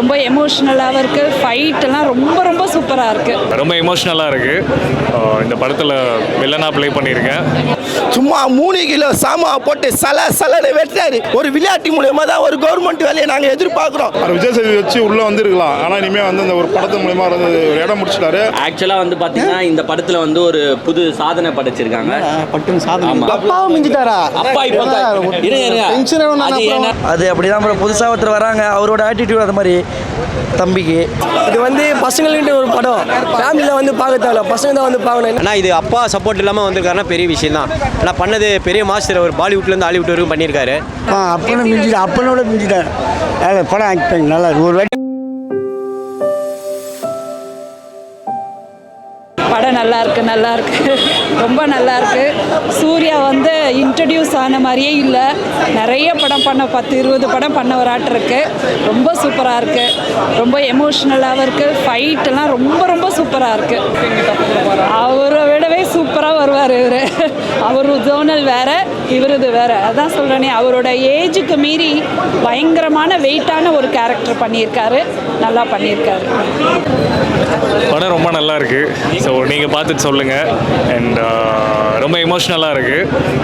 ரொம்ப எமோஷ்னலாகவும் இருக்குது. ஃபைட்டெல்லாம் ரொம்ப ரொம்ப சூப்பராக இருக்குது. ரொம்ப எமோஷ்னலாக இருக்குது. இந்த படத்தில் வில்லனாக ப்ளே பண்ணியிருக்கேன். சும்மா 3 கிலோ சாமா போட்டு சலன்னு வெட்டாரு. ஒரு விளையாட்டு மூலயமா தான் ஒரு கவர்மெண்ட் வேலையை நாங்கள் எதிர்பார்க்குறோம். விஜய் சேதுபதி வச்சு உள்ளே வந்துருக்கலாம். ஆனால் இனிமேல் வந்து அந்த ஒரு படத்து மூலயமா ஒரு இடம் முடிச்சிட்டாரு. ஆக்சுவலாக வந்து பார்த்தீங்கன்னா இந்த படத்தில் வந்து ஒரு புது சாதனை படைச்சிருக்காங்க. அப்பாவும் மிஞ்சிட்டாரா? அப்பா இப்போ அது அப்படிதான் ப்ரோ. புதுசாக ஒருத்தர் வராங்க, அவரோட ஆட்டிடியூட் அது மாதிரி தம்பிக்கு. இது வந்து பசங்கள்கிட்ட ஒரு படம், ஃபேமிலியில் வந்து பார்க்க தேவை, பசங்க தான் வந்து பார்க்கணும். ஆனால் இது அப்பா சப்போர்ட் இல்லாமல் வந்திருக்காருன்னா பெரிய விஷயம் தான். ஆனால் பண்ணது பெரிய மாஸ்டர், ஒரு பாலிவுட்லேருந்து ஹாலிவுட் வரைக்கும் பண்ணியிருக்காரு. அப்பனோட மிஞ்சிட்டார். படம் ஆக்ட் பண்ணி நல்லா இருக்கு. ஒரு வாட்டி படம் நல்லா இருக்கு, ரொம்ப நல்லா இருக்கு. சூர்யா வந்து இன்ட்ரடியூஸ் ஆன மாதிரியே இல்லை. நிறைய படம் பண்ண 10-20 படம் பண்ண ஒரு ஆட்டம் இருக்கு. ரொம்ப சூப்பராக இருக்கு, ரொம்ப எமோஷ்னலாகவும் இருக்கு. ஃபைட்டெல்லாம் ரொம்ப ரொம்ப சூப்பராக இருக்கு. அவரை விடவே சூப்பராக வருவார் இவர். அவர் ஜோனல் வேற, இவரது வேற. அதான் சொல்கிறேனே, அவரோட ஏஜுக்கு மீறி பயங்கரமான வெயிட்டான ஒரு கேரக்டர் பண்ணியிருக்காரு. நல்லா பண்ணியிருக்காரு. படம் ரொம்ப நல்லா இருக்கு. ஸோ நீங்கள் பார்த்துட்டு சொல்லுங்கள். அண்ட் ரொம்ப எமோஷ்னலாக இருக்குது.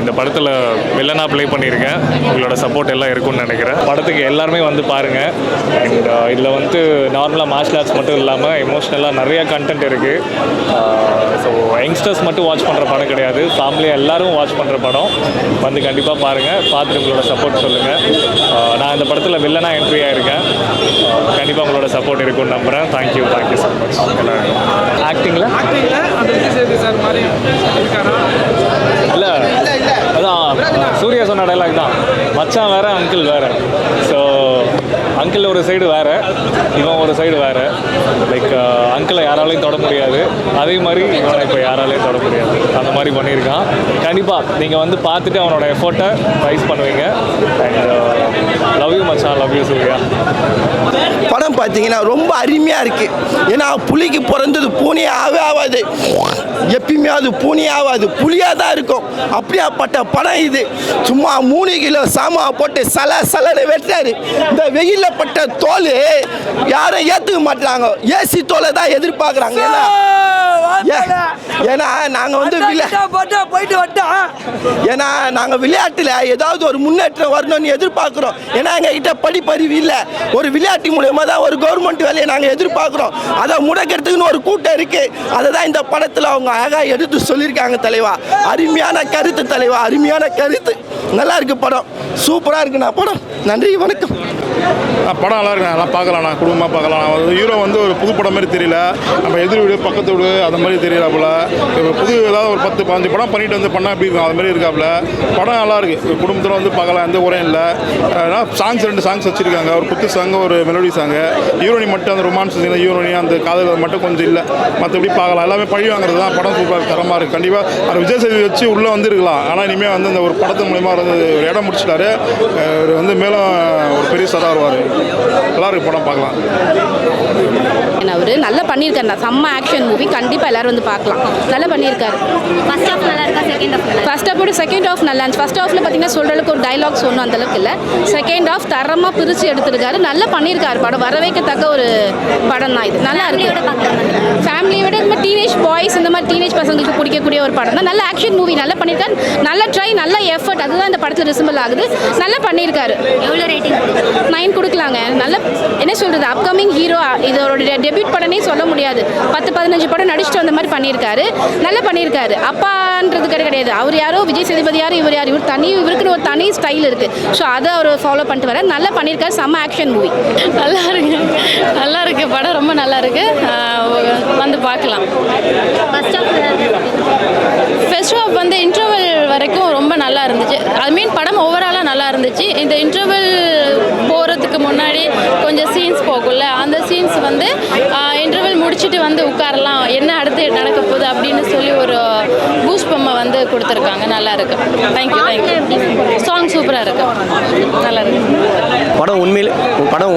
இந்த படத்தில் வில்லனாக ப்ளே பண்ணியிருக்கேன். உங்களோட சப்போர்ட் எல்லாம் இருக்கும்னு நினைக்கிறேன். படத்துக்கு எல்லாருமே வந்து பாருங்கள். அண்ட் இதில் வந்து நார்மலாக மார்ஷல் ஆர்ட்ஸ் மட்டும் இல்லாமல் எமோஷ்னலாக நிறைய கண்டென்ட் இருக்குது. ஸோ யங்ஸ்டர்ஸ் மட்டும் வாட்ச் பண்ணுற படம் கிடையாது, ஃபேமிலியாக எல்லோரும் வாட்ச் பண்ணுற படம். வந்து கண்டிப்பாக பாருங்கள், பார்த்துட்டு உங்களோட சப்போர்ட் சொல்லுங்கள். நான் இந்த படத்தில் வில்லனாக என்ட்ரி ஆகிருக்கேன். கண்டிப்பாக உங்களோட சப்போர்ட் இருக்கும்னு நம்புகிறேன். Thank you so much. ஆக்டிங்கில் இல்லை, அதான் சூர்யா சொன்ன டைலாக் தான். மச்சான் வேறு, அங்கிள் வேறு. ஸோ அங்கிள் ஒரு சைடு வேறு, இவன் ஒரு சைடு வேறு. லைக் அங்கிளை யாராலையும் தொட முடியாது, அதே மாதிரி இவனை இப்போ யாராலையும் தொட முடியாது. அந்த மாதிரி பண்ணியிருக்கான். கண்டிப்பாக நீங்கள் வந்து பார்த்துட்டு அவனோட எஃபோர்ட்டை ரைஸ் பண்ணுவீங்க. அண்ட் லவ் யூ மச்சான், லவ் யூ சூர்யா. படம் பார்த்தீங்கன்னா ரொம்ப அருமையாக இருக்குது. ஏன்னா புலிக்கு பிறந்தது பூனையே ஆகாது, எப்பயுமே அது பூனையே ஆகாது, புலியாக தான் இருக்கும். அப்படியாப்பட்ட படம் இது. சும்மா 3 கிலோ சாமா போட்டு சலன்னு வெட்டாரு. இந்த வெயிலில் பட்ட தோல் யாரும் ஏற்றுக்க மாட்டாங்க, ஏசி தோலை தான் எதிர்பார்க்குறாங்க. ஏன்னா நாங்கள் வந்து ஏன்னா நாங்கள் விளையாட்டில் ஏதாவது ஒரு முன்னேற்றம் வரணும்னு எதிர்பார்க்குறோம். ஏன்னா எங்ககிட்ட படிப்பறிவு இல்லை. ஒரு விளையாட்டு மூலயமா தான் ஒரு கவர்மெண்ட் வேலையை நாங்கள் எதிர்பார்க்குறோம். அதை முடக்கிறதுக்குன்னு ஒரு கூட்டம் இருக்குது. அதை தான் இந்த படத்தில் அவங்க அழகாக எடுத்து சொல்லியிருக்காங்க. தலைவா, அருமையான கருத்து தலைவா, அருமையான கருத்து. நல்லா இருக்கு படம், சூப்பராக இருக்குண்ணா படம். நன்றி, வணக்கம். படம் நல்லா இருக்கு, நல்லா பார்க்கலாம். நான் குடும்பமாக பார்க்கலாம். ஹீரோ வந்து ஒரு புது படம் மாதிரி தெரியல, நம்ம எதிர் வீடு பக்கத்து வீடு அந்த மாதிரி தெரியல போல. இப்போ புது ஏதாவது ஒரு 10-15 படம் பண்ணிட்டு வந்து பண்ணால் எப்படி இருக்கும், அது மாதிரி இருக்காப்புல. படம் நல்லா இருக்குது, குடும்பத்தில் வந்து பார்க்கலாம், எந்த குறையும் இல்லை. சாங்ஸ் 2 சாங்ஸ் வச்சுருக்காங்க, ஒரு குத்து சாங், ஒரு மெலோடி சாங்கு. ஹீரோனி மட்டும் அந்த ரொமான்ஸ் ஹீரோனி அந்த காதல் மட்டும் கொஞ்சம் இல்லை, மற்றபடி பார்க்கலாம். எல்லாமே பழி வாங்குறது தான். படம் சூப்பராக தரமாக இருக்குது. கண்டிப்பாக அந்த விஜய் சேதுபதி வச்சு உள்ளே வந்துருக்கலாம். ஆனால் இனிமேல் வந்து அந்த ஒரு படத்து மூலயமா ஒரு இடம் முடிச்சிட்டாரு. அவர் வந்து மேலும் ஒரு பெரிய சதா வருவார். நல்லா இருக்கு படம், பார்க்கலாம். அவர் நல்லா பண்ணியிருக்காரு. செம்ம ஆக்ஷன் மூவி, கண்டிப்பாக எல்லாரும் வந்து பார்க்கலாம். நல்லா பண்ணியிருக்காரு. ஃபர்ஸ்ட் ஹாஃப் நல்லா இருக்கா, செகண்ட் ஹாஃப் நல்லா? ஃபர்ஸ்ட் ஹாஃபோட செகண்ட் ஹாஃப் நல்லா இருந்துச்சு. ஃபர்ஸ்ட் ஹாஃபில் பார்த்தீங்கன்னா சொல்கிற அளவுக்கு ஒரு டைலாக்ஸ் ஒன்றும் அந்தளவுக்கு இல்லை. செகண்ட் ஹாஃப் தரமாக பிரித்து எடுத்திருக்காரு. நல்லா பண்ணியிருக்காரு. படம் வரவேற்கத்தக்க ஒரு படம் தான் இது. நல்லா இருக்கு. ஃபேமிலியை விட இந்த மாதிரி டீனேஜ் பாய்ஸ், இந்த மாதிரி டீனேஜ் பசங்களுக்கு பிடிக்கக்கூடிய ஒரு படம் தான். நல்ல ஆக்ஷன் மூவி, நல்லா பண்ணியிருக்காரு. நல்ல ட்ரை, நல்ல எஃபர்ட், அதுதான் இந்த படத்தில் ரிசம்பிள் ஆகுது. நல்லா பண்ணியிருக்காரு. எவ்வளோ ரேட்டிங்? 9 கொடுக்கலாங்க. நல்ல என்ன சொல்கிறது, அப்கமிங் ஹீரோ. இதோட டெபியூட் படனே சொல்ல முடியாது. 10-15 படம் நடிச்சுட்டு வந்த மாதிரி பண்ணியிருக்காரு. நல்லா பண்ணியிருக்காரு. அப்பான்றது கிடையாது. அவர் யாரோ, விஜய் சேதுபதி யார், இவர் யார், இவர் தனி, இவருக்குன்னு ஒரு தனி ஸ்டைல் இருக்குது. ஸோ அதை அவர் ஃபாலோ பண்ணிட்டு வர நல்லா பண்ணியிருக்காரு. செம்ம ஆக்ஷன் மூவி. நல்லா இருக்கு படம், ரொம்ப நல்லா இருக்கு. வந்து பார்க்கலாம். ஃபர்ஸ்ட் ஹாஃப் வந்து இன்டர்வல் வரைக்கும் ரொம்ப நல்லா இருந்துச்சு. ஐ மீன் படம் ஓவராலாக நல்லா இருந்துச்சு. இந்த இன்டர்வல் போகிறதுக்கு முன்னாடி கொஞ்சம் சீன்ஸ் போகும்ல, அந்த சீன்ஸ் வந்து இன்டர்வல் முடிச்சுட்டு வந்து உட்காரலாம், என்ன அடுத்து நடக்க போகுது அப்படின்னு சொல்லி ஒரு பூஸ்ட் பொம்மை வந்து கொடுத்துருக்காங்க. நல்லா இருக்கு. தேங்க்யூ. சாங் சூப்பராக இருக்கு, நல்லா இருக்கு. படம்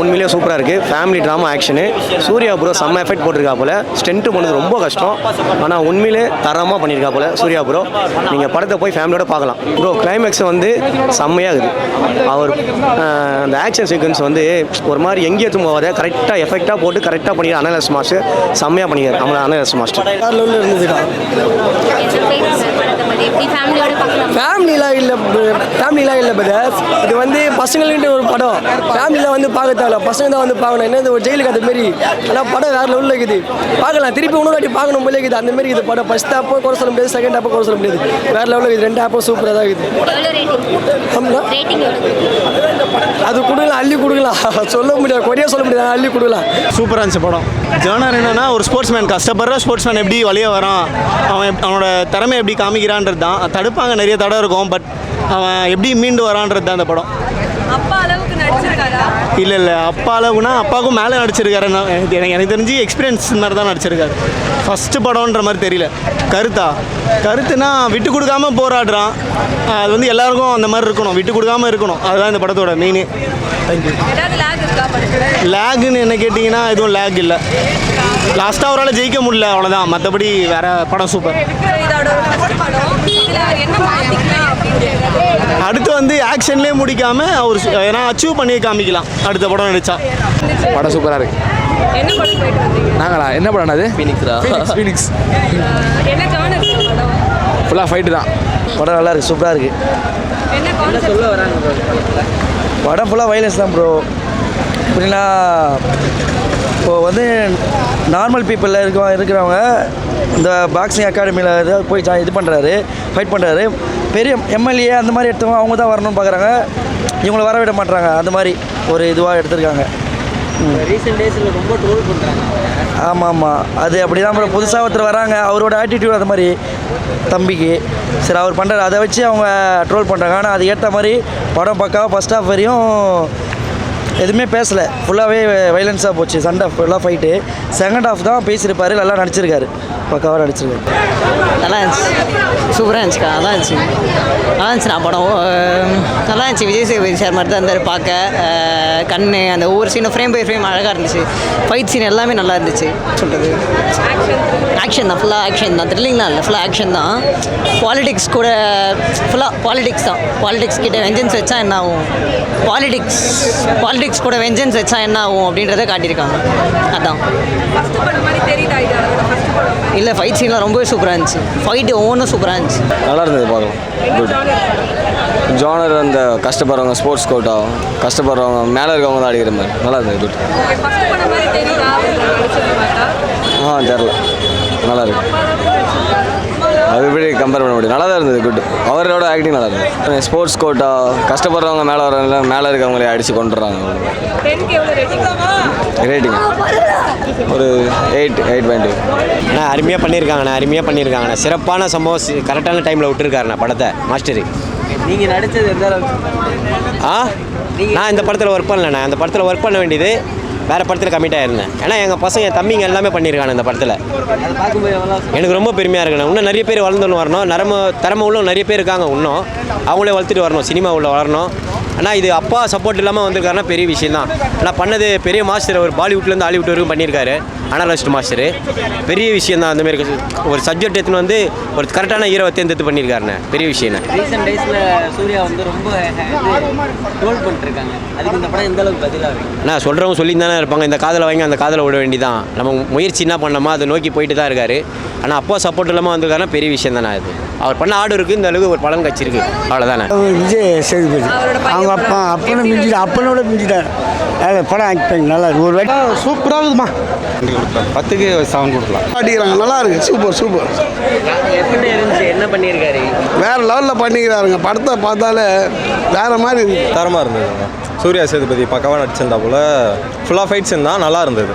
உண்மையிலேயே சூப்பராக இருக்குது. Family drama action. Suriya bro செம்ம எஃபெக்ட் போட்டிருக்கா போல. ஸ்டென்ட்டு போனது ரொம்ப கஷ்டம், ஆனால் உண்மையிலே தரமாக பண்ணியிருக்கா போல சூர்யா ப்ரோ. நீங்கள் படத்தை போய் ஃபேமிலியோட பார்க்கலாம் ப்ரோ. கிளைமேக்ஸ் வந்து செம்மையாக இருக்குது. அவர் அந்த ஆக்ஷன் சீக்வன்ஸ் வந்து ஒரு மாதிரி எங்கேயும் போகாத கரெக்டாக எஃபெக்டாக போட்டு கரெக்டாக பண்ணிக்கிற அனலஸ் மாஸ்டர் செம்மையாக பண்ணிக்கிறார். நம்ம அனலஸ் மாஸ்டர் இருந்துச்சுக்கா. ஃபேமிலிலாம் இல்லை பிரதர். இது வந்து பசங்கள்கிட்ட ஒரு படம். ஃபேமிலியில் வந்து பார்க்க தேவை, பசங்க தான் வந்து பார்க்கணும். என்ன ஒரு ஜெயிலுக்கு அந்த மாரி. ஆனால் படம் வேறு லெவலில் இருக்குது. பார்க்கலாம், திருப்பி இன்னொரு வாட்டி பார்க்கணும் போல இருக்குது. அந்த மாதிரி இது படம். ஃபஸ்ட் ஹாப்போ குறை சொல்ல முடியாது, செகண்ட் ஹாப்போ குறை சொல்ல முடியாது. வேறு லெவலில் இருக்குது. 2 ஹாப்போ சூப்பராக தான் இருக்குது. அது கொடுக்கலாம், அள்ளி கொடுக்கலாம். சொல்ல முடியாது, குறையாக சொல்ல முடியாது, அள்ளி கொடுக்கலாம். சூப்பராக இருந்துச்சு படம். ஜேர்னர் என்னன்னா ஒரு ஸ்போர்ட்ஸ்மேன், கஷ்டப்படுற ஸ்போர்ட்ஸ்மேன் எப்படி வழியாக வரான், அவனோட திறமை எப்படி காமிக்கிறான்றது தான். தடுப்பாங்க, நிறைய தடவை இருக்கும், பட் அவன் எப்படி மீண்டு வரான்றது தான் அந்த படம். அப்பா அளவுக்கு நடிச்சிருக்காரா? இல்லை அப்பா அளவுனா அப்பாவுக்கும் மேலே நடிச்சிருக்காரு. எனக்கு தெரிஞ்சு எக்ஸ்பீரியன்ஸ் மாதிரி தான் நடிச்சிருக்காரு. ஃபஸ்ட்டு படம்ன்ற மாதிரி தெரியல. கருத்துனா விட்டு கொடுக்காம போராடுறான். அது வந்து எல்லாருக்கும் அந்த மாதிரி இருக்கணும், விட்டு கொடுக்காம இருக்கணும். அதுதான் இந்த படத்தோட மெயினு. தேங்க்யூ. லேகுன்னு என்ன கேட்டிங்கன்னா எதுவும் லேக் இல்லை. லாஸ்ட்டாக அவரால் ஜெயிக்க முடியல, அவ்வளோதான். மற்றபடி வேறு படம் சூப்பர். அடுத்து வந்து ஆக்ஷன்லேயே முடிக்காமல் அவர் ஏன்னா அச்சீவ் பண்ணி காமிக்கலாம் அடுத்த படம் நடித்தா. படம் சூப்பராக இருக்குது. என்ன படம் போயிட்டு வந்தீங்க? நாங்களா என்ன படம் அது? ஃபீனிக்ஸ். என்ன ஜானர் படம்? ஃபுல்லாக ஃபைட்டு தான். படம் நல்லா இருக்குது, சூப்பராக இருக்குது. என்ன கான்செப்ட் சொல்ல வராங்க? படம் ஃபுல்லாக வைலன்ஸ் தான் ப்ரோ. எப்படின்னா இப்போது வந்து நார்மல் பீப்புளில் இருக்கிறவங்க இந்த பாக்ஸிங் அகாடமியில் ஏதாவது போய் இது பண்ணுறாரு, ஃபைட் பண்ணுறாரு. பெரிய எம்எல்ஏ அந்த மாதிரி எடுத்தவங்க அவங்க தான் வரணும்னு பார்க்குறாங்க, இவங்கள வர விட மாட்டுறாங்க. அந்த மாதிரி ஒரு இதுவாக எடுத்திருக்காங்க. ரீசெண்ட் டேஸில் ரொம்ப ட்ரோல் பண்ணுறாங்க. ஆமாம், அது அப்படி தான் ப்ரோ. புதுசாக ஒருத்தர் வராங்க, அவரோட ஆட்டிடியூட் அது மாதிரி தம்பிக்கு சரி அவர் பண்ணுறாரு, அதை வச்சு அவங்க ட்ரோல் பண்ணுறாங்க. ஆனால் அது ஏற்ற மாதிரி படம் பக்காவாக ஃபஸ்ட் ஹாஃப் வரையும் எதுவுமே பேசலை, ஃபுல்லாகவே வைலன்ஸாக போச்சு. சண்டை ஃபுல்லாக ஃபைட்டு. செகண்ட் ஹாஃப் தான் பேசியிருப்பார், நல்லா நடிச்சிருக்காரு, பக்காவாக நடிச்சிருக்காரு. நல்லா இருந்துச்சு, சூப்பராக இருந்துச்சுக்கா. நல்லா இருந்துச்சு, நல்லா இருந்துச்சு. நான் படம் நல்லா இருந்துச்சு. விஜய் சேதுபதி சார் மாதிரி தான் இருந்தார் பார்க்க. கண்ணு அந்த ஒவ்வொரு சீனும் ஃப்ரேம் பை ஃப்ரேம் அழகாக இருந்துச்சு. ஃபைட் சீன் எல்லாமே நல்லா இருந்துச்சு. சொல்கிறது ஆக்ஷன் தான், ஃபுல்லாக ஆக்ஷன் தான். த்ரில்லிங்லாம் இல்லை, ஃபுல்லாக ஆக்ஷன் தான். பாலிடிக்ஸ் கூட ஃபுல்லாக பாலிடிக்ஸ் தான். பாலிடிக்ஸ் கிட்ட வெஞ்சன்ஸ் வச்சா என்ன ஆகும், பாலிடிக்ஸ் கூட வெஞ்சன்ஸ் வச்சா என்ன ஆகும் அப்படின்றத காட்டியிருக்காங்க. அதான் இல்லை, ஃபைட் சீன்லாம் ரொம்பவே சூப்பராக இருந்துச்சு. ஃபைட்டு ஒவ்வொன்றும் சூப்பராக இருந்துச்சு, நல்லா இருந்தது பார்க்கலாம். Good genre. அந்த கஷ்டப்படுறவங்க ஸ்போர்ட்ஸ் கோட்டா, கஷ்டப்படுறவங்க மேலே இருக்கவங்க தான் அடிக்கிற மாதிரி நல்லா இருந்தது. குட். தெரில, நல்லா இருக்கு. அது எப்படி கம்பேர் பண்ண முடியும்? நல்லா தான் இருந்தது. குட். அவரோட ஆக்டிங் நல்லா இருந்தது. ஸ்போர்ட்ஸ் கோட்டா, கஷ்டப்படுறவங்க மேலே வரவங்க மேலே இருக்கவங்களே அடித்து கொண்டுறாங்க. ரேட்டிங் ஒரு 8.2. அருமையாக பண்ணியிருக்காங்கண்ணா. சிறப்பான சம்பவம் கரெக்டான டைமில் விட்டுருக்காருண்ணா படத்தை மாஸ்டரு. நீங்கள் நடித்தது எந்த அளவுக்கு? நான் இந்த படத்தில் ஒர்க் பண்ணலண்ணா. அந்த படத்தில் ஒர்க் பண்ண வேண்டியது வேறு படத்தில் கமிட் ஆகிருந்தேன். ஏன்னா எங்கள் பசங்க தம்பிங்க எல்லாமே பண்ணியிருக்காங்க இந்த படத்தில். அதை பார்க்கும்போது எவ்வளோ எனக்கு ரொம்ப பெருமையாக இருக்குண்ணா. இன்னும் நிறைய பேர் வளர்ந்துன்னு வரணும். திறமை உள்ள நிறைய பேர் இருக்காங்க, இன்னும் அவங்களே வளர்த்துட்டு வரணும், சினிமா உள்ள வளரணும். ஆனால் இது அப்பா சப்போர்ட் இல்லாமல் வந்திருக்காருன்னா பெரிய விஷயம் தான். ஆனால் பண்ணது பெரிய மாஸ்டர், ஒரு பாலிவுட்லேருந்து ஹாலிவுட் வரைக்கும் பண்ணியிருக்காரு. அனலிஸ்ட் மாஸ்டரு பெரிய விஷயம் தான். அந்தமாரி ஒரு சப்ஜெக்ட் எடுத்துன்னு வந்து ஒரு கரெக்டான ஹீரோவை தேர்ந்தெடுத்து பண்ணியிருக்காருண்ணே, பெரிய விஷயம். ரீசெண்ட் டேஸில் சூர்யா வந்து ரொம்ப ட்ரோல் பண்ணிட்டுருக்காங்க. அதுக்கு இந்த படம் எந்த அளவுக்கு பதிலாக இருக்குது? ஆனால் சொல்கிறவங்க சொல்லி தானே இருப்பாங்க. இந்த காதலை வாங்கி அந்த காதலை விட வேண்டிதான். நம்ம முயற்சி என்ன பண்ணோமா அதை நோக்கி போயிட்டு தான் இருக்காரு. ஆனால் அப்பா சப்போர்ட் இல்லாமல் வந்திருக்காருன்னா பெரிய விஷயம் தானே. அது அவர் பண்ண ஆடு இருக்குது, இந்த அளவுக்கு ஒரு பலன் கட்சிருக்கு, அவ்வளோதானே. விஜய் சேதுபதி அவங்க அப்பனோட மிஞ்சிட்டார். படம் ஆக்ட் பண்ணி நல்லா இருக்கு. ஒரு வாட்டி சூப்பராக இருக்குதுமா. 10க்கு 7 கொடுக்கலாம். அடிக்கிறாங்க, நல்லா இருக்கு. சூப்பர். எப்படி இருந்துச்சு? என்ன பண்ணியிருக்காரு? வேற லெவலில் பண்ணிக்கிறாருங்க. படத்தை பார்த்தாலே வேற மாதிரி தரமாக இருந்தது. சூர்யா சேதுபதி பக்கவாக நடிச்சிருந்தா போல். ஃபுல்லாக ஃபைட்ஸ் இருந்தால் நல்லா இருந்தது.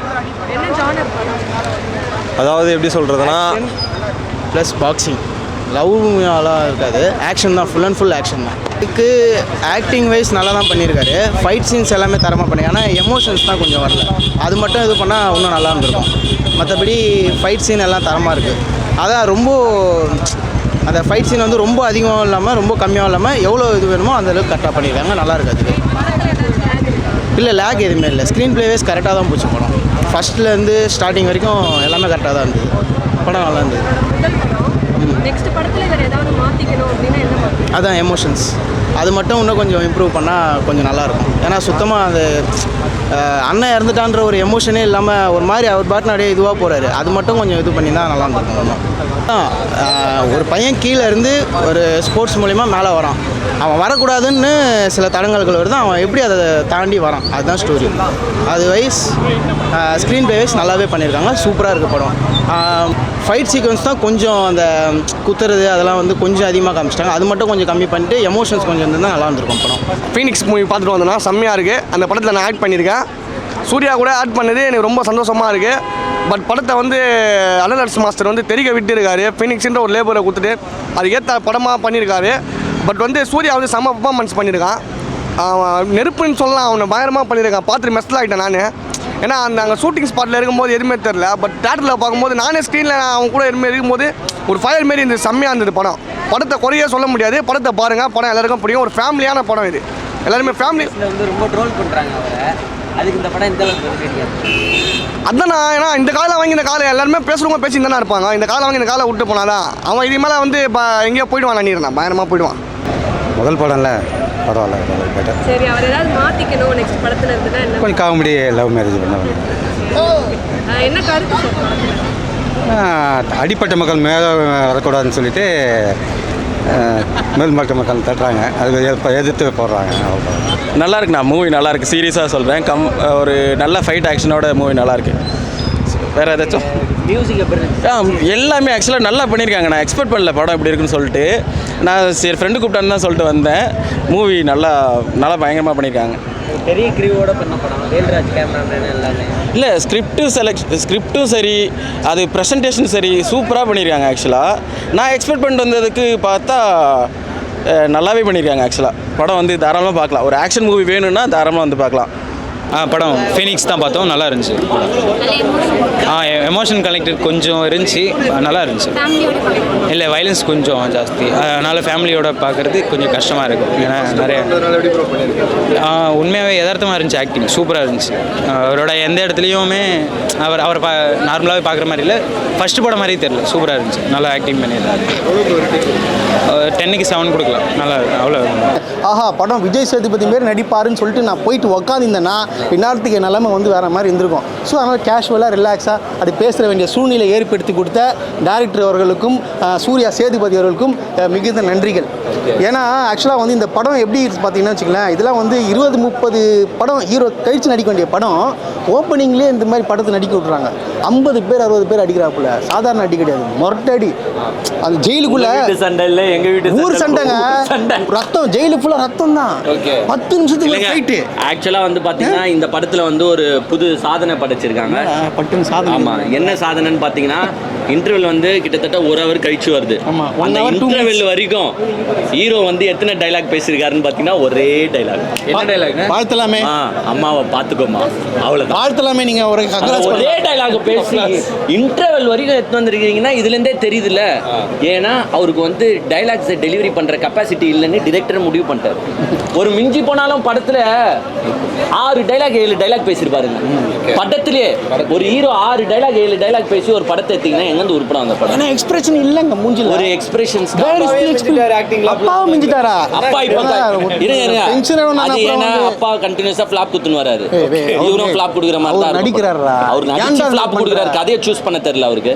அதாவது எப்படி சொல்கிறதுனா ப்ளஸ் பாக்ஸிங் லவ் மூவியாலாம் இருக்காது, ஆக்ஷன் தான், ஃபுல் அண்ட் ஃபுல் ஆக்ஷன் தான். இதுக்கு ஆக்டிங் வைஸ் நல்லா தான் பண்ணியிருக்காரு. ஃபைட் சீன்ஸ் எல்லாமே தரமாக பண்ணி, ஆனால் எமோஷன்ஸ் தான் கொஞ்சம் வரல. அது மட்டும் இது பண்ணால் இன்னும் நல்லா இருந்திருக்கும். மற்றபடி ஃபைட் சீன் எல்லாம் தரமாக இருக்குது. அதான் ரொம்ப அந்த ஃபைட் சீன் வந்து ரொம்ப அதிகம் இல்லாமல் ரொம்ப கம்மியாக இல்லாமல் எவ்வளோ இது வேணுமோ அந்தளவுக்கு கரெக்டாக பண்ணியிருக்காங்க. நல்லா இருக்குது அதுக்கு. இல்லை லேக் எதுவுமே இல்லை. ஸ்க்ரீன் ப்ளேவேஸ் கரெக்டாக தான் போச்சு படம். ஃபஸ்ட்லேருந்து ஸ்டார்டிங் வரைக்கும் எல்லாமே கரெக்டாக தான் இருந்தது. படம் நல்லா இருந்தது. அதான் எமோஷன்ஸ் அது மட்டும் இன்னும் கொஞ்சம் இம்ப்ரூவ் பண்ணால் கொஞ்சம் நல்லாயிருக்கும். ஏன்னா சுத்தமாக அது அண்ணன் இறந்துட்டான்ற ஒரு எமோஷனே இல்லாமல் ஒரு மாதிரி அவர் பாட்டு அப்படியே இதுவாக போகிறாரு. அது மட்டும் கொஞ்சம் இது பண்ணி தான் நல்லா இருந்திருக்கும். ஒரு பையன் கீழே இருந்து ஒரு ஸ்போர்ட்ஸ் மூலிமா மேலே வரான். அவன் வரக்கூடாதுன்னு சில தடங்கல்கள் வருது. அவன் எப்படி அதை தாண்டி வரான், அதுதான் ஸ்டோரி. அது வைஸ் ஸ்க்ரீன் ப்ளே வைஸ் நல்லாவே பண்ணியிருக்காங்க. சூப்பராக இருக்குது படம். ஃபைட் சீக்வன்ஸ் தான் கொஞ்சம் அந்த குத்துறது அதெல்லாம் வந்து கொஞ்சம் அதிகமாக காமிச்சிட்டாங்க. அது மட்டும் கொஞ்சம் கம்மி பண்ணிட்டு எமோஷன்ஸ் கொஞ்சம் இருந்தால் நல்லா இருந்திருக்கும் படம். ஃபீனிக்ஸ் மூவி பார்த்துட்டு வந்தோன்னா செம்மையாக இருக்குது. அந்த படத்தில் நான் ஆக்ட் பண்ணியிருக்கேன். சூர்யா கூட ஆக்ட் பண்ணது எனக்கு ரொம்ப சந்தோஷமாக இருக்குது. பட் படத்தை வந்து அனலர்ஸ் மாஸ்டர் வந்து தெரிக்க விட்டு இருக்காரு. ஃபீனிக்ஸ்ன்ற ஒரு லேபரை கொடுத்துட்டு அதுக்கேற்ற படமாக பண்ணியிருக்காரு. பட் வந்து சூர்யா வந்து செம்ம பர்ஃபார்மன்ஸ் பண்ணியிருக்கான். அவன் நெருப்புன்னு சொல்லலாம், அவனை பயங்கரமாக பண்ணியிருக்கான். பார்த்துட்டு மெஸ்ஸில் ஆகிட்டேன் நான். ஏன்னா அங்கே ஷூட்டிங் ஸ்பாட்டில் இருக்கும்போது எதுவுமே தெரில. பட் தேட்டரில் பார்க்கும்போது நானே ஸ்க்ரீனில் அவன் கூட எதுவுமே இருக்கும்போது ஒரு ஃபயர் மாரி இந்த செம்மையாக இருந்தது படம். படத்தை குறைய சொல்ல முடியாது. படத்தை பாருங்கள், படம் எல்லாருக்கும் பிடிக்கும். ஒரு ஃபேமிலியான படம் இது. எல்லாருமே ஃபேமிலி வந்து ரொம்ப ட்ரோல் பண்ணுறாங்க அவரை. அதுக்கு இந்த படம் எந்த அளவுக்கு அதான் நான் ஏன்னா இந்த காலை வாங்கி இந்த காலை எல்லாருமே பேசுகிறவங்க பேசி தானே இருப்பாங்க. இந்த காலை வாங்கி இந்த காலை விட்டு போனாதான் அவன் இது மேலே வந்து எங்கேயோ போயிடுவான். நினைக்கிறேன் பயங்கரமாக போயிடுவான். முதல் படம்ல பரவாயில்ல பெட்டர். சரி, அவர் ஏதாவது மாற்றிக்கணும் நெக்ஸ்ட் படத்தில் இருந்துன்னா என்ன? கொஞ்சம் காமெடி லவ் மேரேஜ் பண்ண என்ன கருத்து அடிப்பட்ட மக்கள் மேலே வரக்கூடாதுன்னு சொல்லிட்டு மேல்மட்ட மக்கள் தட்டுறாங்க. அது எதிர்த்து போடுறாங்க. நல்லா இருக்குண்ணா, மூவி நல்லா இருக்குது. சீரியஸாக சொல்கிறேன். ஒரு நல்ல ஃபைட் ஆக்ஷனோட மூவி நல்லா இருக்குது. வேறு ஏதாச்சும் மியூசிக் எப்படி எல்லாமே ஆக்சுவலாக நல்லா பண்ணியிருக்காங்க. நான் எக்ஸ்பெக்ட் பண்ணல படம் எப்படி இருக்குன்னு சொல்லிட்டு. நான் சரி ஃப்ரெண்டு கூப்பிட்டான்னு தான் சொல்லிட்டு வந்தேன். மூவி நல்லா பயங்கரமாக பண்ணியிருக்காங்க. பெரிய கிரிவோட பண்ண படம். வேல்ராஜ் கேமராமேன் எல்லாமே இல்லை ஸ்கிரிப்டும் சரி, அது ப்ரெசன்டேஷன் சரி, சூப்பராக பண்ணியிருக்காங்க. ஆக்சுவலாக நான் எக்ஸ்பெக்ட் பண்ணிட்டு வந்ததுக்கு பார்த்தா நல்லாவே பண்ணியிருக்காங்க. ஆக்சுவலாக படம் வந்து தாராளமாக பார்க்கலாம். ஒரு ஆக்ஷன் மூவி வேணும்னா தாராளமாக வந்து பார்க்கலாம். படம் ஃபீனிக்ஸ் தான் பார்த்தோம், நல்லா இருந்துச்சு. எமோஷன் கனெக்டட் கொஞ்சம் இருந்துச்சு, நல்லா இருந்துச்சு. இல்லை வயலன்ஸ் கொஞ்சம் ஜாஸ்தி, அதனால் ஃபேமிலியோட பார்க்குறது கொஞ்சம் கஷ்டமாக இருக்கும். ஏன்னா நிறைய உண்மையாகவே யதார்த்தமாக இருந்துச்சு. ஆக்டிங் சூப்பராக இருந்துச்சு. அவரோட எந்த இடத்துலையுமே அவரை நார்மலாகவே பார்க்குற மாதிரி இல்லை. ஃபஸ்ட்டு படம் மாதிரியே தெரியல, சூப்பராக இருந்துச்சு. நல்லா ஆக்டிங் பண்ணியிருந்தாரு. 10க்கு 7 கொடுக்கலாம். நல்லா அவ்வளோ. ஆஹா, படம் விஜய் சேதுபதி மாரி நடிப்பாருன்னு சொல்லிட்டு நான் போயிட்டு உக்காந்துருந்தேன்னா இந்நேரத்துக்கு நிலைமை வந்து வேறு மாதிரி இருந்திருக்கும். ஸோ அதனால் கேஷுவலாக ரிலாக்ஸாக அது பேசுகிற வேண்டிய சூழ்நிலை ஏற்படுத்தி கொடுத்த டைரக்டர் அவர்களுக்கும் சூர்யா சேதுபதி அவர்களுக்கும் மிகுந்த நன்றிகள். ஏன்னா ஆக்சுவலாக வந்து இந்த படம் எப்படி பார்த்தீங்கன்னா வச்சுக்கலாம், இதெல்லாம் வந்து 20-30 படம் ஹீரோ கழித்து நடிக்க வேண்டிய படம் ஓப்பனிங்லேயே இந்த மாதிரி படத்தை நடிக்க விட்றாங்க. 50 பேர் 60 பேர் அடிக்கிறாப்புல. சாதாரண அடி கிடையாது, மொரட்டடி. அந்த ஜெயிலுக்குள்ள சண்டை இல்லை, எங்கள் வீட்டு ஊர் சண்டைங்க, ரத்தம், ஜெயிலு ஃபுல்லாக ரத்தம் தான். 10 நிமிஷத்துக்கு ஃபைட்டு. ஆக்சுவலாக வந்து பார்த்தீங்கன்னா இந்த படத்தில் வந்து ஒரு புது சாதனை படைச்சிருக்காங்க. பட்டுன்னு சாதனை. ஆமாம், என்ன சாதனைன்னு பார்த்தீங்கன்னா இன்டர்வெல் வந்து கிட்டத்தட்ட 1 hour கழிச்சு வருது. அந்த இன்டர்வெல் வரைக்கும் ஹீரோ வந்து எத்தனை டைலாக் பேசியிருக்காருன்னு பார்த்தீங்கன்னா ஒரே டைலாக். என்ன டைலாக்? வாழ்த்தலாமே அம்மாவை பார்த்துக்கோமா, அவ்வளோதான். வாழ்த்தலாமே. நீங்கள் ஒரே டைலாக் பேசி இன்டர்வெல் வரைக்கும் எடுத்து வந்திருக்கீங்கன்னா இதுலேருந்தே தெரியுதுல்ல. ஏன்னா அவருக்கு வந்து டைலாக்ஸை டெலிவரி பண்ணுற கெப்பாசிட்டி இல்லைன்னு டிரெக்டர் முடிவு பண்ணிட்டார். ஒரு மிஞ்சி போனாலும் படத்தில் 6 டைலாக் 7 டைலாக் பேசியிருப்பாருங்க. படத்திலே ஒரு ஹீரோ 6 டைலாக் 7 டைலாக் பேசி ஒரு படத்தை எடுத்தீங்கன்னா எங்கேருந்து உருப்படும் அந்த படம்? எக்ஸ்பிரஷன் இல்லைங்க மூஞ்சில. ஒரு எக்ஸ்பிரஷன்ஸ் அப்பாவும் மிஞ்சிட்டாரா? அப்பா இப்போ அப்பா கண்டினியூஸா ஃபிளாப் குத்துன்னு வராரு. இவரும் ஃபிளாப் கொடுக்குற மாதிரி தான் நடிக்கிறாரா? அவர் நடிச்சு ஃபிளாப் கொடுக்குறாரு. கதையை சூஸ் பண்ண தெரியல அவருக்கு.